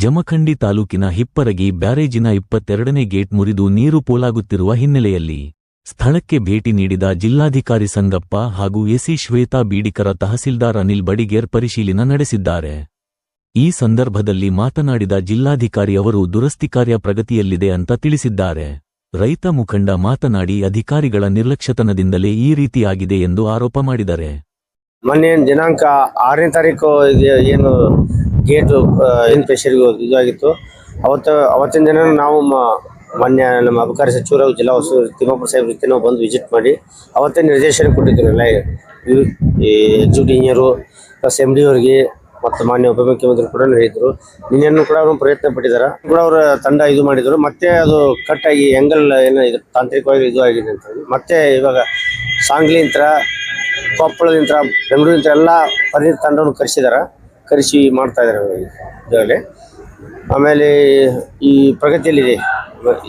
ಜಮಖಂಡಿ ತಾಲೂಕಿನ ಹಿಪ್ಪರಗಿ ಬ್ಯಾರೇಜಿನ 22ನೇ ಗೇಟ್ ಮುರಿದು ನೀರು ಪೋಲಾಗುತ್ತಿರುವ ಹಿನ್ನೆಲೆಯಲ್ಲಿ ಸ್ಥಳಕ್ಕೆ ಭೇಟಿ ನೀಡಿದ ಜಿಲ್ಲಾಧಿಕಾರಿ ಸಂಗಪ್ಪ ಹಾಗೂ ಎಸಿ ಶ್ವೇತಾ ಬೀಡಿಕರ ತಹಸೀಲ್ದಾರ್ ಅನಿಲ್ ಬಡಿಗೇರ್ ಪರಿಶೀಲನೆ ನಡೆಸಿದ್ದಾರೆ. ಈ ಸಂದರ್ಭದಲ್ಲಿ ಮಾತನಾಡಿದ ಜಿಲ್ಲಾಧಿಕಾರಿ ಅವರು ದುರಸ್ತಿ ಕಾರ್ಯ ಪ್ರಗತಿಯಲ್ಲಿದೆ ಅಂತ ತಿಳಿಸಿದ್ದಾರೆ. ರೈತ ಮುಖಂಡ ಮಾತನಾಡಿ ಅಧಿಕಾರಿಗಳ ನಿರ್ಲಕ್ಷ್ಯತನದಿಂದಲೇ ಈ ರೀತಿಯಾಗಿದೆ ಎಂದು ಆರೋಪ ಮಾಡಿದ್ದಾರೆ. ಮೊನ್ನೆ ದಿನಾಂಕ 6ನೇ ತಾರೀಕು ಏನು ಗೇಟು ಏನು ಪ್ರೆಷರ್ಗೆ ಇದಾಗಿತ್ತು, ಅವತ್ತಿನ ದಿನ ನಾವು ಮೊನ್ನೆ ನಮ್ಮ ಅಬಕಾರಿ ಸಚಿವರು ಜಿಲ್ಲಾ ಉಸ್ತುವಾರಿ ತಿಮ್ಮಪ್ಪ ಸಾಹೇಬ್ ಜೊತೆ ನಾವು ಬಂದು ವಿಸಿಟ್ ಮಾಡಿ ಅವತ್ತೇ ನಿರ್ದೇಶನ ಕೊಟ್ಟಿದ್ದೀರಲ್ಲ ಈ ಎಕ್ಸಿಕ್ಯೂಟಿವ್ ಇಂಜಿನಿಯರು ಪ್ಲಸ್ MD ಅವರಿಗೆ ಮತ್ತು ಮಾನ್ಯ ಉಪಮುಖ್ಯಮಂತ್ರಿ ಕೂಡ ಹೇಳಿದ್ರು. ನಿನ್ನೆಯನ್ನು ಕೂಡ ಅವರು ಪ್ರಯತ್ನ ಪಟ್ಟಿದ್ದಾರೆ, ಕೂಡ ಅವರ ತಂಡ ಇದು ಮಾಡಿದ್ರು. ಮತ್ತೆ ಅದು ಕಟ್ಟಾಗಿ ಎಂಗಲ್ ಏನೋ ಇದು ತಾಂತ್ರಿಕವಾಗಿ ಇದು ಆಗಿದೆ ಅಂತ ಹೇಳಿ ಮತ್ತೆ ಇವಾಗ ಸಾಂಗ್ಲಿಂತ, ಕೊಪ್ಪಳದಿಂದ, ಬೆಂಗಳೂರಿಂದ ಎಲ್ಲ ಪರಿಣಿತ ತಂಡವನ್ನು ಕರೆಸಿ ಮಾಡ್ತಾ ಇದ್ದಾರೆ ಈಗಾಗಲೇ. ಆಮೇಲೆ ಈ ಪ್ರಗತಿಯಲ್ಲಿದೆ.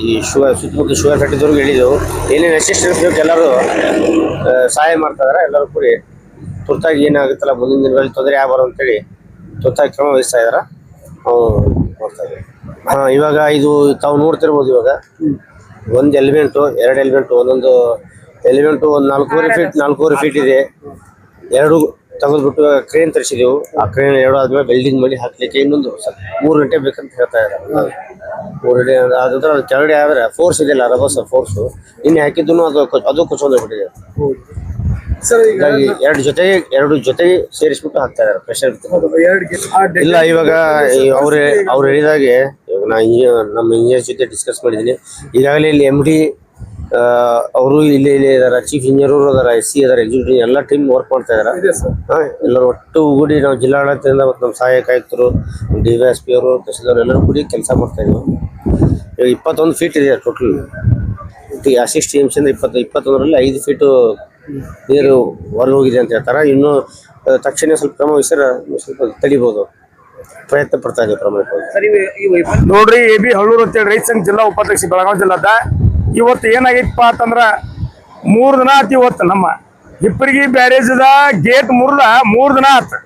ಈ ಸುತ್ತಮುತ್ತ ಶುಗರ್ ಫ್ಯಾಕ್ಟ್ರಿದವ್ರಿಗೆ ಹೇಳಿದೆವು, ಏನೇನು ಅಸಿಸ್ಟೆನ್ಸ್ ಬೇಕು ಎಲ್ಲರೂ ಸಹಾಯ ಮಾಡ್ತಾ ಇದ್ದಾರೆ. ಎಲ್ಲರೂ ಕೂಡಿ ತುರ್ತಾಗಿ ಏನಾಗುತ್ತಲ್ಲ ಮುಂದಿನ ದಿನಗಳಲ್ಲಿ ತೊಂದರೆ ಆಗಬಾರ್ದು ಅಂತೇಳಿ ತುರ್ತಾಗಿ ಕ್ರಮ ವಹಿಸ್ತಾ ಇದ್ದಾರೆ. ನಾವು ನೋಡ್ತಾ ಇದ್ದೀವಿ. ಇವಾಗ ಇದು ತಾವು ನೋಡ್ತಿರ್ಬೋದು. ಇವಾಗ ಒಂದು ಎಲಿಮೆಂಟು, 2 ಎಲಿಮೆಂಟು, ಒಂದೊಂದು ಎಲಿಮೆಂಟು ಒಂದು 4.5 ಫೀಟ್ ಇದೆ. 2 ತೆಗೆದ್ಬಿಟ್ಟು ಕ್ರೇನ್ ತರಿಸಿದೆವು. ಆ ಕ್ರೇನ್ 2 ಆದ್ಮೇಲೆ ವೆಲ್ಡಿಂಗ್ ಮಾಡಿ ಹಾಕ್ಲಿಕ್ಕೆ ಇನ್ನೊಂದು 3 ಗಂಟೆ ಬೇಕಂತ ಹೇಳ್ತಾ ಇದ್ದಾರೆ. 3 ಗಂಟೆ ಆದ್ರೆ ಅದು ಕೆಳಗಡೆ ಆದರೆ ಫೋರ್ಸ್ ಇದೆಯಲ್ಲ, ರಭಸ ಫೋರ್ಸು ನಿನ್ನೆ ಹಾಕಿದ್ದು ಅದು ಕುಚ್ಕೊಂಡು ಹೋಗ್ಬಿಟ್ಟಿದೆ ಸರ್. ಹೀಗಾಗಿ 2 ಜೊತೆಗೆ ಸೇರಿಸ್ಬಿಟ್ಟು ಹಾಕ್ತಾ ಇದ್ದಾರೆ ಪ್ರೆಷರ್. ಇಲ್ಲ, ಇವಾಗ ಅವ್ರು ಹೇಳಿದಾಗೆ ನಮ್ಮ ಇಂಜಿನಿಯರ್ ಜೊತೆ ಡಿಸ್ಕಸ್ ಮಾಡಿದ್ದೀನಿ. ಈಗಾಗಲೇ ಇಲ್ಲಿ MD ಅವರು ಇಲ್ಲಿ ಇದಾರೆ, ಚೀಫ್ ಇಂಜಿನಿಯರ್ ಅದಾರ, SC ಅದಾರ, ಎಕ್ಸಿಕ್ಯೂಟಿವ್ ಎಲ್ಲ ಟೀಮ್ ವರ್ಕ್ ಮಾಡ್ತಾ ಇದಾರೆ. ಎಲ್ಲರೂ ಒಟ್ಟು ಕೂಡಿ ನಾವು ಜಿಲ್ಲಾಡಳಿತದಿಂದ ಮತ್ತು ನಮ್ಮ ಸಹಾಯಕ ಆಯುಕ್ತರು, DYSP ಅವರು, ತಹಸೀಲ್ದಾರ್ ಎಲ್ಲರೂ ಕೂಡಿ ಕೆಲಸ ಮಾಡ್ತಾ ಇದ್ದೀವಿ. ಇವಾಗ 21 ಫೀಟ್ ಇದೆ ಟೋಟಲ್. 60 TMC 21ರಲ್ಲಿ 5 ಫೀಟು ನೀರು ಹೊರಗೆ ಹೋಗಿದೆ ಅಂತ ಹೇಳ್ತಾರೆ. ಇನ್ನು ತಕ್ಷಣ ಸ್ವಲ್ಪ ಕ್ರಮ ವಹಿಸಿದ್ರೆ ಸ್ವಲ್ಪ ತಡಿಬಹುದು, ಪ್ರಯತ್ನ ಪಡ್ತಾ ಇದ್ದೀವಿ ಪ್ರಮಾಣ. ನೋಡ್ರಿ, AB ಹಳ್ಳೂರು ಅಂತೇಳಿ ರೈತ ಸಂಘ ಜಿಲ್ಲಾ ಉಪಾಧ್ಯಕ್ಷ ಬೆಳಗಾವಿ ಜಿಲ್ಲಾದ. ಇವತ್ತು ಏನಾಗೈತಪ್ಪ ಅಂತಂದ್ರ 3 ದಿನ ಆಯ್ತು. ಇವತ್ತು ನಮ್ಮ ಹಿಪ್ಪರಗಿ ಬ್ಯಾರೇಜದ ಗೇಟ್ ಮುರಿದ 3 ದಿನ ಆಯ್ತು.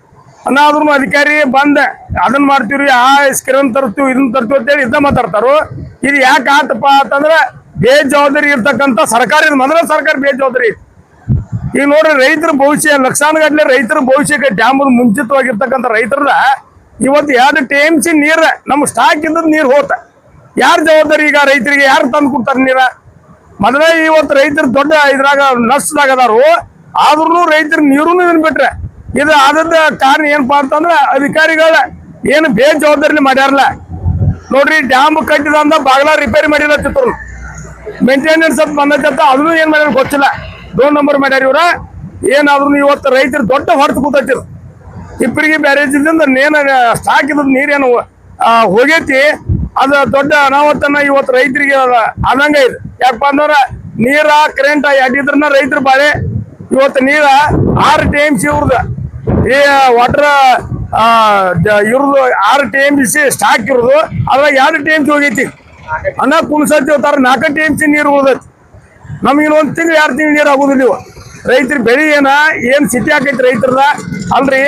ಅನ್ನಾದ್ರೂ ಅಧಿಕಾರಿ ಬಂದ ಅದನ್ನ ಮಾಡ್ತೀವ್ರಿ, ಆ ಸ್ಕ್ರೀನ್ ತರ್ತೀವಿ, ಇದನ್ನ ತರ್ತೀವಿ ಅಂತೇಳಿ ಇದ್ದ ಮಾತಾಡ್ತಾರು. ಇದು ಯಾಕೆ ಆತಪ್ಪ ಅಂತಂದ್ರ ಬೇಜವಾಬ್ದಾರಿ ಇರ್ತಕ್ಕಂಥ ಸರ್ಕಾರ. ಇದು ಮೊದಲ ಸರ್ಕಾರ ಬೇಜವಾಬ್ದಾರಿ. ಈಗ ನೋಡ್ರಿ, ರೈತರ ಭವಿಷ್ಯ ಲಕ್ಷಾನುಗಟ್ಟಲೆ ರೈತರ ಭವಿಷ್ಯಕ್ಕೆ ಡ್ಯಾಮ್ ಮುಂಚಿತವಾಗಿರ್ತಕ್ಕಂಥ ರೈತರದ ಇವತ್ತು 2 TMC ನೀರು ನಮ್ಮ ಸ್ಟಾಕ್ ಇದ್ದದ್ ನೀರು ಹೋತ. ಯಾರು ಜವಾಬ್ದಾರಿ? ಈಗ ರೈತರಿಗೆ ಯಾರು ತಂದು ಕೊಡ್ತಾರೆ ನೀರ? ಮೊದಲೇ ಇವತ್ತು ರೈತರು ದೊಡ್ಡ ಇದ್ರಾಗ ನಷ್ಟದಾಗದಾರು, ಆದ್ರೂ ರೈತರ ನೀರು ಇದನ್ನ ಬಿಟ್ರೆ ಇದು ಆದದ ಕಾರಣ ಏನಪ್ಪಾ ಅಂತಂದ್ರ ಅಧಿಕಾರಿಗಳ ಏನು ಬೇಜವಾಬ್ದಾರಿ ಮಾಡ್ಯಾರಲ್ಲ. ನೋಡ್ರಿ, ಡ್ಯಾಮ್ ಕಟ್ಟಿದ ಅಂದ ಬಾಗ್ಲ ರಿಪೇರಿ ಮಾಡಿರತ್ತಿದ್ರು, ಮೇಂಟೆನೆನ್ಸ್ ಅಂತ ಬಂದತ್ತ, ಅದನ್ನು ಏನ್ ಮಾಡ್ಯಾರ ಗೊತ್ತಿಲ್ಲ. 2 ನಂಬರ್ ಮಾಡ್ಯಾರ ಇವ್ರ. ಏನಾದ್ರು ಇವತ್ತು ರೈತರು ದೊಡ್ಡ ಹೊರತು ಕೂತೈತಿರು. ಹಿಪ್ಪರಗಿ ಬ್ಯಾರೇಜಿಂದ ಏನ ಸ್ಟಾಕ್ ಇದ್ ನೀರೇನು ಹೋಗೈತಿ, ಅದು ದೊಡ್ಡ ಅನಾಹುತನ ಇವತ್ತು ರೈತರಿಗೆ ಆದಂಗ ಇದೆ. ಯಾಕಪ್ಪ ಅಂದ್ರ ನೀರ ಕರೆಂಟ್ ಅಡ್ಡಿದ್ರನ್ನ ರೈತರು ಬಾಳೆ. ಇವತ್ತು ನೀರ 6 TMC ಇವ್ರದ, ಈ ವಾಟರ್ ಇವ್ರದ್ದು 6 TMC ಸ್ಟಾಕ್ ಇರೋದು, ಅದ್ರಾಗ 2 TMC ಹೋಗೈತಿ. ಅನ್ನ ಕುಣಸತಿ ಹೋಗ್ತಾರ, 4 TMC ನೀರು ಉಳ್ದೈತಿ. ನಮಗಿನ 1 ತಿಂಗಳು 2 ತಿಂಗಳು ನೀರು ಆಗುದಿಲ್ಲ. ಇವು ರೈತರ ಬೆಳೆ ಏನ್ ಸ್ಥಿತಿ ಆಕೈತಿ ರೈತರದ ಅಲ್ರಿ.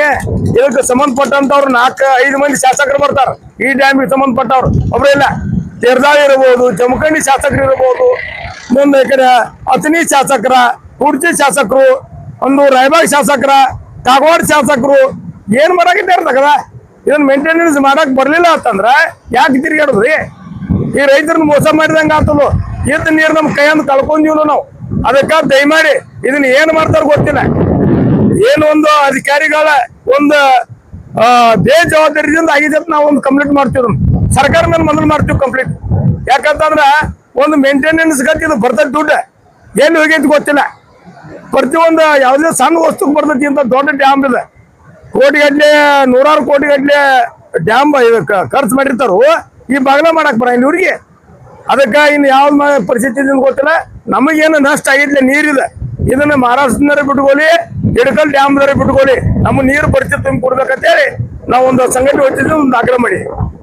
ಇದಕ್ಕೆ ಸಂಬಂಧಪಟ್ಟಂತವ್ರು 4-5 ಮಂದಿ ಶಾಸಕರು ಬರ್ತಾರ. ಈ ಡ್ಯಾಮಿಗೆ ಸಂಬಂಧಪಟ್ಟವ್ರು ಒಬ್ರು ಇಲ್ಲ. ತೇರ್ದಾಳಿ ಇರಬಹುದು, ಜಮಖಂಡಿ ಶಾಸಕರು ಇರಬಹುದು, ಮುಂದೆ ಈ ಕಡೆ ಅಥಣಿ ಶಾಸಕರ, ಕುಡ್ಚಿ ಶಾಸಕರು, ಒಂದು ರಾಯಬಾಗ್ ಶಾಸಕರ, ಕಾಗವಾಡ ಶಾಸಕರು ಏನ್ ಮಾಡಾಕಿದ್ದಾರೆ ತಗದ. ಇದನ್ನ ಮೇಂಟೆನೆನ್ಸ್ ಮಾಡಕ್ ಬರ್ಲಿಲ್ಲ ಅಂತಂದ್ರ ಯಾಕೆ ತಿರ್ಗಾಡುದ್ರಿ? ಈ ರೈತರನ್ನ ಮೋಸ ಮಾಡಿದಂಗ ಆಗ್ತದ. ಇದ್ದ ನೀರು ನಮ್ ಕೈಯಂದು ಕಳ್ಕೊಂಡಿವ್ನು ನಾವು. ಅದಕ್ಕ ದಯಮಾಡಿ ಇದನ್ನ ಏನ್ ಮಾಡ್ತಾರ ಗೊತ್ತಿಲ್ಲ. ಏನು ಒಂದು ಅಧಿಕಾರಿಗಳ ಒಂದು ಬೇಜವಾಬ್ದಾರಿಯಿಂದ ಆಗಿದೆ ಅಂತ ನಾವು ಒಂದು ಕಂಪ್ಲೇಂಟ್ ಮಾಡ್ತೀವಿ. ಸರ್ಕಾರ ಮೇಲೆ ಮೊದಲು ಮಾಡ್ತೀವಿ ಕಂಪ್ಲೇಂಟ್. ಯಾಕಂತಂದ್ರ ಒಂದು ಮೇಂಟೆನೆನ್ಸ್ ಇದು ಬರ್ತೈತಿ ದುಡ್ಡು, ಎಲ್ಲಿ ಹೋಗೈತಿ ಗೊತ್ತಿಲ್ಲ. ಪ್ರತಿಯೊಂದು ಯಾವುದೇ ಸಣ್ಣ ವಸ್ತುಕ್ ಬರ್ತೈತಿ ಅಂತ ದೊಡ್ಡ ಡ್ಯಾಮ್ ಇದೆ. ಕೋಟಿಗಟ್ಲೆ, 100 ಕೋಟಿಗಟ್ಲೆ ಡ್ಯಾಮ್ ಖರ್ಚು ಮಾಡಿರ್ತಾರು. ಈ ಬಾಗ್ಲ ಮಾಡಕ್ ಬರ ಇವ್ರಿಗೆ. ಅದಕ್ಕ ಇನ್ನು ಯಾವ್ದು ಪರಿಸ್ಥಿತಿ ಗೊತ್ತಿಲ್ಲ. ನಮಗೇನು ನಷ್ಟ ಆಗಿದ್ಲೆ ನೀರಿದೆ, ಇದನ್ನ ಮಹಾರಾಷ್ಟ್ರದವರೇ ಬಿಟ್ಕೊಳ್ಳಿ, ಹಿಡಕಲ್ ಡ್ಯಾಮ್ದವರೇ ಬಿಟ್ಕೊಳ್ಳಿ, ನಮ್ಮ ನೀರು ಪರಿಸ್ಥಿತಿ ಕೊಡ್ಬೇಕಂತೇಳಿ ನಾವು ಒಂದು ಸಂಘಟನೆ ಹೊತ್ತಿದ್ದು ಒಂದು ಆಗ್ರಹ ಮಾಡಿ.